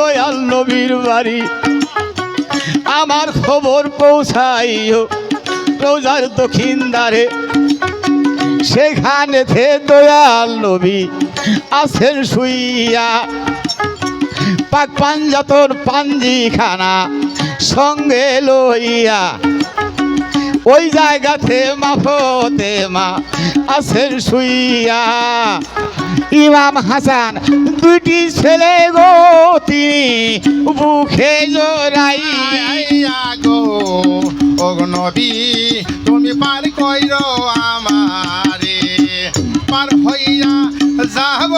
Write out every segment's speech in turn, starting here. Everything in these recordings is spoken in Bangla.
দয়াল নবীর বাড়ি আমার খবর পৌঁছাইও রোজার দক্ষিণ দ্বারে সেখানে থে দয়াল নবী আছেন শুইয়া পাক পাঞ্জাতন পাঞ্জিখানা সঙ্গে লইয়া ওই জায়গাতে মা ফতেমা আছেন শুইয়া ইমাম হাসান দুইটি ছেলে গো তিনি বুকে জড়াইয়া গো ও নবী তুমি পার কইরো আমারে পার হইয়া যাব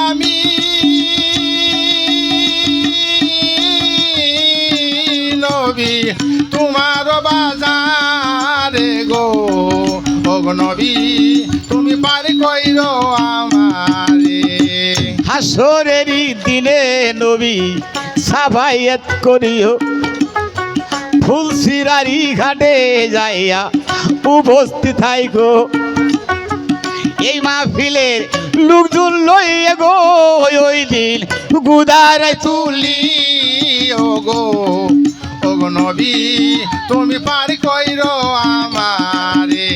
আমি নবী তোমার বাজারে গো ও নবী তুমি পার কইরো আমারে হাসরেরই দিনে নবী সাফায়াত করিও ফুলসিরারি ঘাটে যাইয়া উপস্থিত থাইকো এই মাহফিলের লোকজন লইয়া গো ওই দিন গুদারে তুলি ও গো ও নবী তুমি পার কইরো আমারে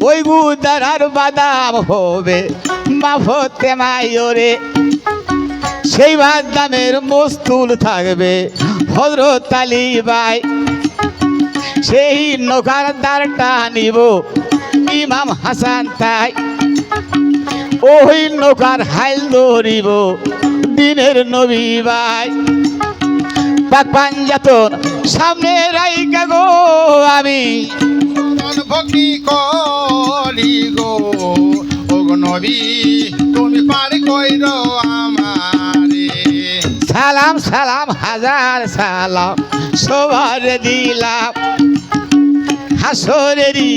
ওই গুদারার বাদাম হবে মা ফতেমায়রে সেই বাদামের মস্তুল থাকবে হযরত আলী ভাই সেই নৌকার দ্বারটা নিব ইমাম হাসান তাই ওই নৌকার হাইল ধরিব দিনের নবী ভাই পাক পাঞ্জাতন সামনে রাইকা গো আমি ভক্তি করি গো ও নবী তুমি পার কইরো আমারে সালাম সালাম হাজার সালাম সবার দিলাম হাসরেরই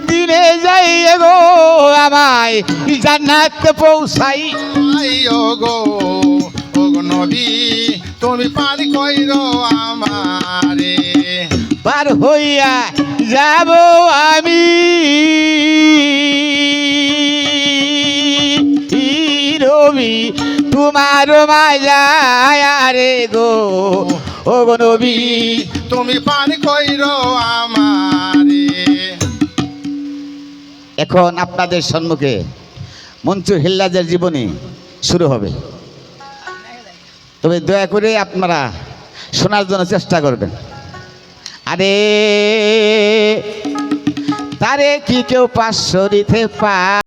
দিনে যাই গো আমায় জান্নাত পৌঁছাই ও গো ও নবী তুমি পার কইরো আমারে পার হইয়া যাব আমি রবি তোমার মায়ারে গো ও গো নবী তুমি পার কইরো আমারে এখন আপনাদের সম্মুখে মনসুর হিল্লাজের জীবনী শুরু হবে, তবে দয়া করে আপনারা শোনার জন্য চেষ্টা করবেন। আরে তারে কি কেউ 500 দিতে পারে?